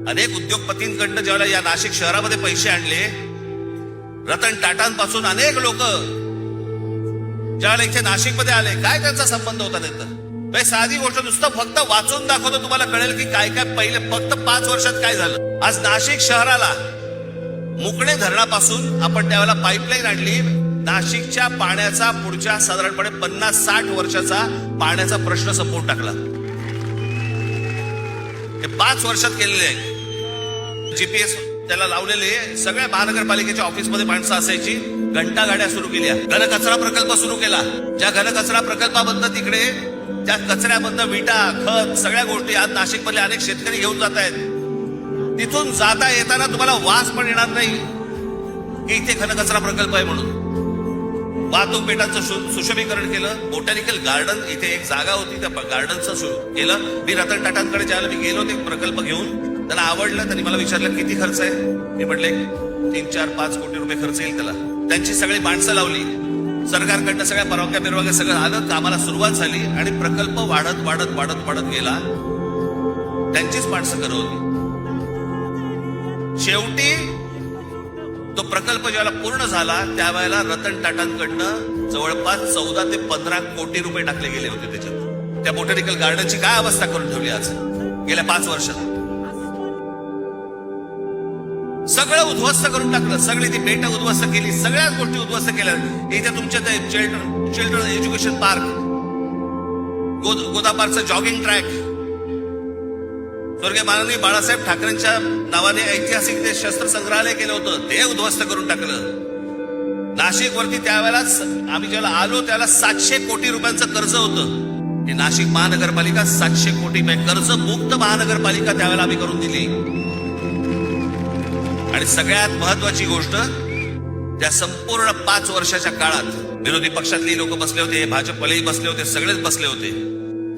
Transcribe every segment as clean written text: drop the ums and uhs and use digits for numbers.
अनेक उद्योगपतींकडनं ज्यावेळेला या नाशिक शहरामध्ये पैसे आणले, रतन टाटांपासून अनेक लोक ज्यावेळेला इथे नाशिकमध्ये आले, काय त्यांचा संबंध होता तिथं? साधी गोष्ट नुसतं फक्त वाचून दाखवतो, तुम्हाला कळेल की काय काय पहिले फक्त 5 वर्षात काय झालं. आज नाशिक शहराला मुकणे धरणापासून आपण त्यावेळेला पाईपलाईन आणली. नाशिकच्या पाण्याचा पुढच्या साधारणपणे 50-60 वर्षाचा पाण्याचा प्रश्न संपवून टाकला. हे 5 वर्षात केलेले आहे. जीपीएस त्याला लावलेले सगळ्या महानगरपालिकेच्या ऑफिसमध्ये माणसं असायची. घंटा गाड्या सुरू केल्या. घनकचरा प्रकल्प सुरू केला. ज्या घनकचरा प्रकल्पाबद्दल तिकडे त्या कचऱ्यामधनं विटा, खत, सगळ्या गोष्टी आज नाशिकमधले अनेक शेतकरी घेऊन जात आहेत. तिथून जाता येताना तुम्हाला वास पण येणार नाही की इथे घनकचरा प्रकल्प आहे म्हणून. वाहतूक पेटांचं सुशोभीकरण केलं. बोटॅनिकल गार्डन इथे एक जागा होती, त्या गार्डनचं केलं. मी रतन टाटांकडे ज्यावेळेला मी गेलो ते प्रकल्प घेऊन, त्यांना आवडलं. त्यांनी मला विचारलं किती खर्च आहे. मी म्हटले 3-4-5 कोटी रुपये खर्च येईल त्याला. त्यांची सगळी माणसं लावली. सरकारकडनं सगळ्या परवानग्या बिरवाग्या सगळं आलं. कामाला सुरुवात झाली आणि प्रकल्प वाढत वाढत वाढत वाढत गेला. त्यांचीच माणसं करत होती. शेवटी तो प्रकल्प ज्यावेळेला पूर्ण झाला त्यावेळेला रतन टाटांकडनं जवळपास 14 ते 15 कोटी रुपये टाकले गेले होते त्याच्यात. त्या बोटॅनिकल गार्डनची काय अवस्था करून ठेवली आज गेल्या 5 वर्षात. सगळं उद्ध्वस्त करून टाकलं. सगळी ती बेट उद्ध्वस्त केली. सगळ्याच गोष्टी उद्ध्वस्त केल्या. इथे तुमच्या ते चिल्ड्रन एज्युकेशन पार्क, गोदा पार्कचं जॉगिंग ट्रॅक, स्वर्गीय माननीय बाळासाहेब ठाकरेंच्या नावाने ऐतिहासिक ते शस्त्र संग्रहालय केलं होतं, ते उद्ध्वस्त करून टाकलं. नाशिक वरती त्यावेळेलाच आम्ही ज्याला आलो त्याला 700 कोटी रुपयांचं कर्ज होतं. हे नाशिक महानगरपालिका 700 कोटी कर्ज मुक्त महानगरपालिका त्यावेळेला आम्ही करून दिली. आणि सगळ्यात महत्वाची गोष्ट, त्या संपूर्ण 5 वर्षाच्या काळात विरोधी पक्षातली लोक बसले होते, भाजपवालेही बसले होते, सगळेच बसले होते.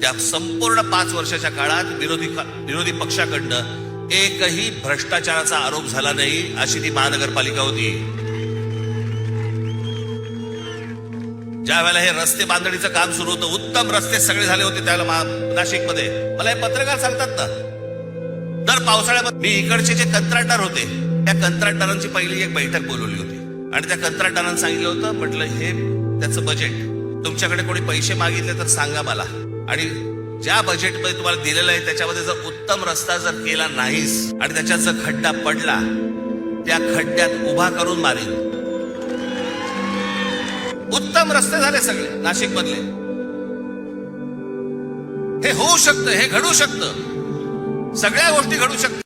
त्या संपूर्ण 5 वर्षाच्या काळात विरोधी पक्षाकडनं एकही भ्रष्टाचाराचा आरोप झाला नाही, अशी ती महानगरपालिका होती. ज्या वेळेला हे रस्ते बांधणीचं काम सुरू होतं, उत्तम रस्ते सगळे झाले होते त्यावेळेला नाशिकमध्ये. मला हे पत्रकार सांगतात ना, दर पावसाळ्यामध्ये मी इकडचे जे कंत्राटदार होते त्या कंत्राटदारांची पहिली एक बैठक बोलवली होती आणि त्या कंत्राटदारांना सांगितलं होतं, म्हटलं हे त्याचं बजेट, तुमच्याकडे कोणी पैसे मागितले तर सांगा मला, आणि ज्या बजेटमध्ये तुम्हाला दिलेलं आहे त्याच्यामध्ये जर उत्तम रस्ता जर केला नाहीस आणि त्याच्यात जर खड्डा पडला, त्या खड्ड्यात उभा करून मारेल. उत्तम रस्ते झाले सगळे नाशिक मधले. हे होऊ शकतं, हे घडू शकतं, सगळ्या गोष्टी घडू शकतात.